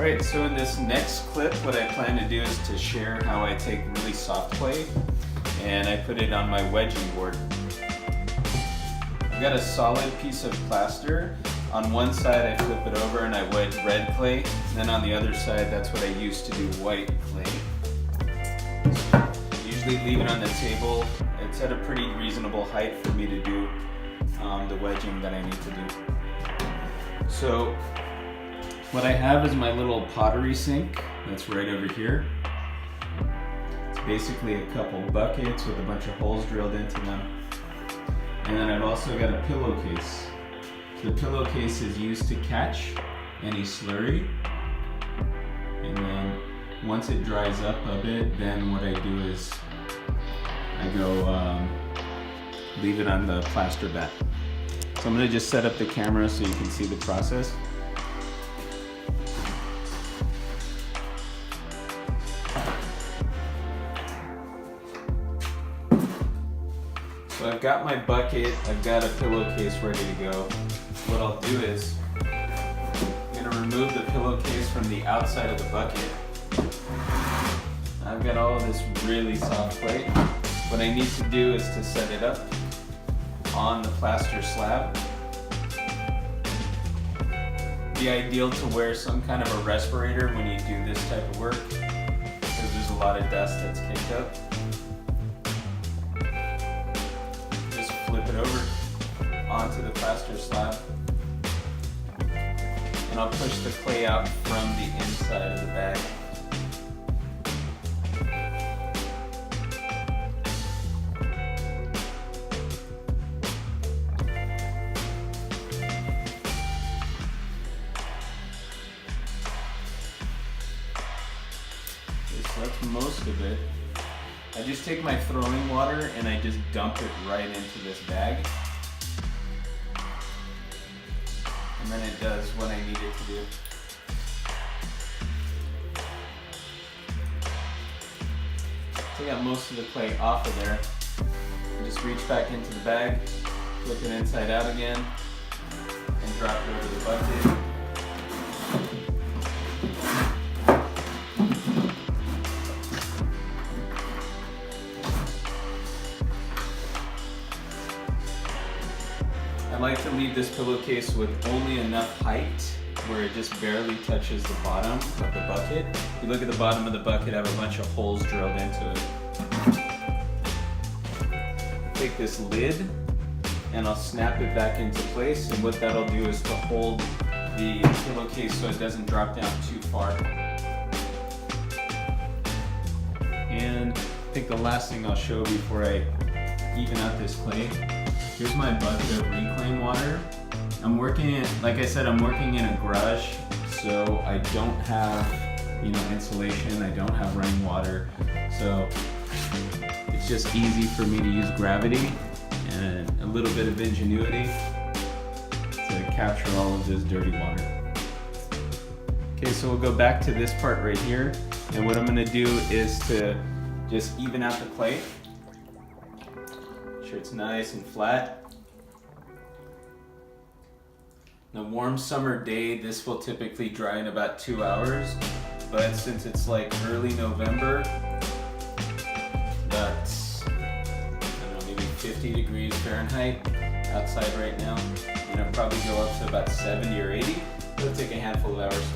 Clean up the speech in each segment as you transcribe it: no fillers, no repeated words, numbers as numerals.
Alright, so in this next clip, what I plan to do is to share how I take really soft clay and I put it on my wedging board. I've got a solid piece of plaster. On one side I flip it over and I wedge red clay, and then on the other side that's what I use to do white clay. Usually leave it on the table. It's at a pretty reasonable height for me to do the wedging that I need to do. So what I have is my little pottery sink that's right over here. It's basically a couple buckets with a bunch of holes drilled into them. And then I've also got a pillowcase. The pillowcase is used to catch any slurry. And then once it dries up a bit, then what I do is I go leave it on the plaster bat. So I'm going to just set up the camera so you can see the process. So I've got my bucket, I've got a pillowcase ready to go. What I'll do is I'm going to remove the pillowcase from the outside of the bucket. I've got all of this really soft clay. What I need to do is to set it up on the plaster slab. It'd be ideal to wear some kind of a respirator when you do this type of work because there's a lot of dust that's kicked up. Flip it over onto the plaster slab, and I'll push the clay out from the inside of the bag. Okay, so that's most of it. I just take my throwing water and I just dump it right into this bag. And then it does what I need it to do. Take out most of the clay off of there. And just reach back into the bag, flip it inside out again, and drop it over the bucket. I like to leave this pillowcase with only enough height where it just barely touches the bottom of the bucket. If you look at the bottom of the bucket, I have a bunch of holes drilled into it. Take this lid and I'll snap it back into place, and what that'll do is to hold the pillowcase so it doesn't drop down too far. And I think the last thing I'll show before I even out this clay, here's my bucket of reclaimed water. I'm working in, like I said, I'm working in a garage, so I don't have, insulation. I don't have running water, so it's just easy for me to use gravity and a little bit of ingenuity to capture all of this dirty water. Okay, so we'll go back to this part right here, and what I'm going to do is to just even out the clay. Make sure it's nice and flat. On a warm summer day, this will typically dry in about 2 hours, but since it's like early November, that's, maybe 50 degrees Fahrenheit outside right now, and it'll probably go up to about 70 or 80. It'll take a handful of hours.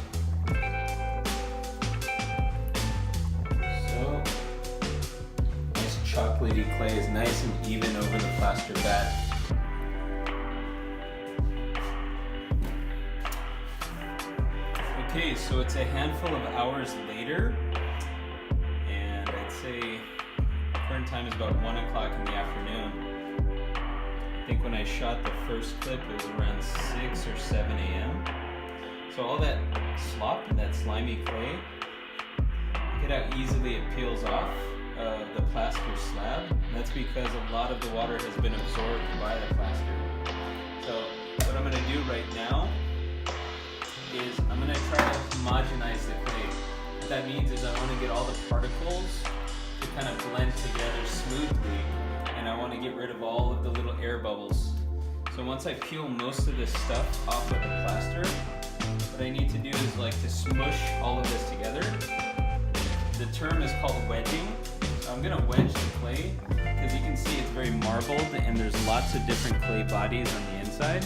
So, nice chocolatey clay is nice and even over the plaster bat. Okay, so it's a handful of hours later, and I'd say current time is about 1 o'clock in the afternoon. I think when I shot the first clip, it was around 6 or 7 a.m. So all that slop and that slimy clay, look at how easily it peels off the plaster slab. That's because a lot of the water has been absorbed by the plaster. So what I'm going to do right now is I'm going to try to homogenize the clay. What that means is I want to get all the particles to kind of blend together smoothly, and I want to get rid of all of the little air bubbles. So once I peel most of this stuff off of the plaster, what I need to do is is like to smush all of this together. The term is called wedging. So I'm gonna wedge the clay because you can see it's very marbled and there's lots of different clay bodies on the inside.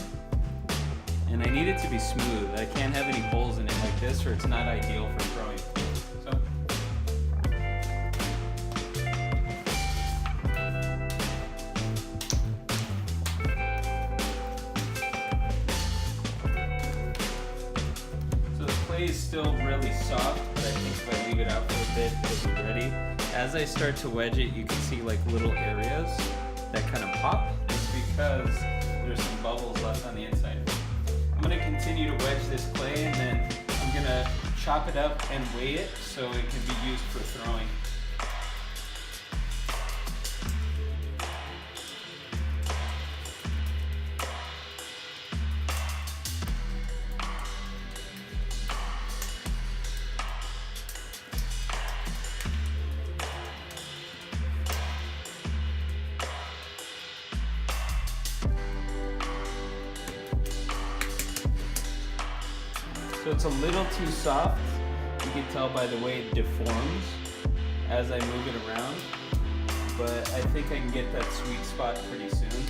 And I need it to be smooth. I can't have any holes in it like this or it's not ideal for throwing. So the clay is still really soft, but I think if I leave it out for a bit, it'll be ready. As I start to wedge it, you can see like little areas that kind of pop. It's because there's some bubbles left on the inside. I'm going to continue to wedge this clay and then I'm going to chop it up and weigh it so it can be used for throwing. So it's a little too soft. You can tell by the way it deforms as I move it around. But I think I can get that sweet spot pretty soon.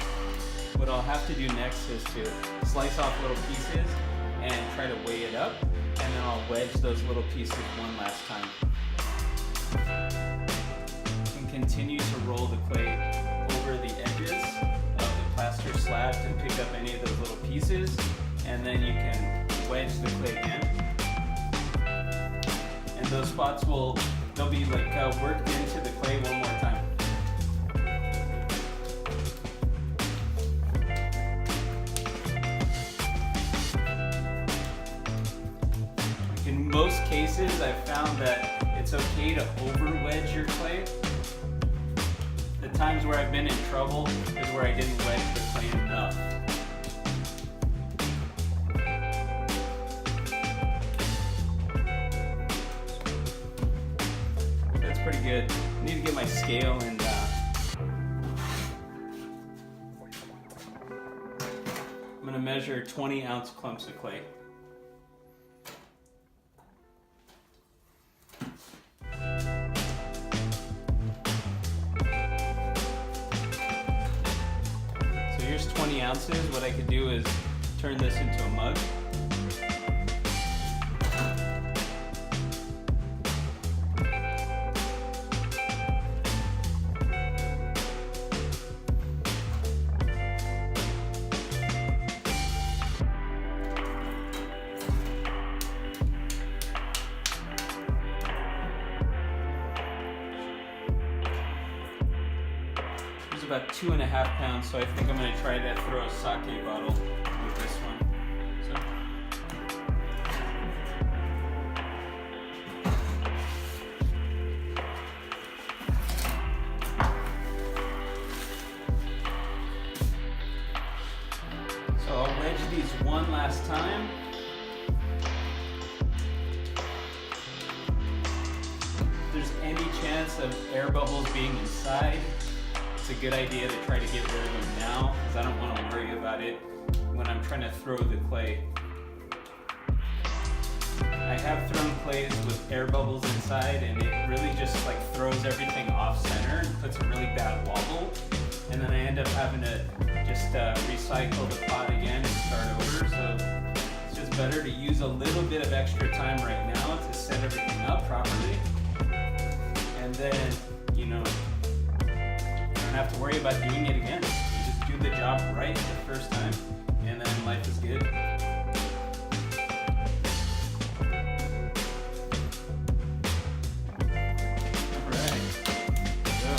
What I'll have to do next is to slice off little pieces and try to weigh it up. And then I'll wedge those little pieces one last time. And continue to roll the clay over the edges of the plaster slab to pick up any of those little pieces. And then you can wedge the clay again, and those spots they'll be like worked into the clay one more time. In most cases, I've found that it's okay to over wedge your clay. The times where I've been in trouble is where I didn't wedge the clay enough. Pretty good. I need to get my scale and I'm going to measure 20-ounce clumps of clay. So here's 20 ounces. What I could do is turn this into a mug. About 2.5 pounds, so I think I'm going to try to throw a sake bottle with this one. So I'll wedge these one last time. If there's any chance of air bubbles being inside, it's a good idea to try to get rid of them now because I don't want to worry about it when I'm trying to throw the clay. I have thrown clays with air bubbles inside and it really just like throws everything off center and puts a really bad wobble, and then I end up having to just recycle the pot again and start over. So it's just better to use a little bit of extra time right now to set everything up properly, and then don't have to worry about doing it again. You just do the job right the first time, and then life is good. Alright, so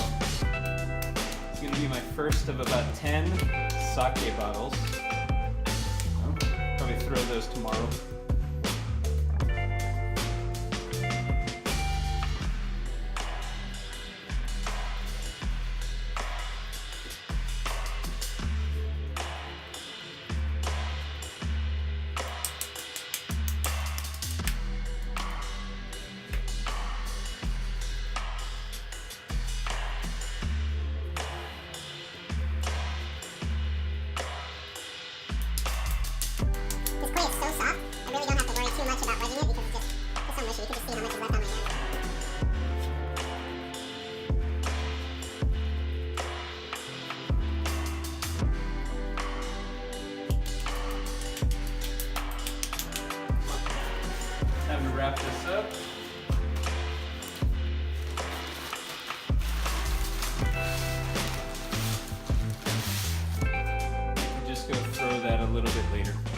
it's going to be my first of about 10 sake bottles. I'll probably throw those tomorrow. This clay is so soft, I time to wrap this up. Just go throw that a little bit later.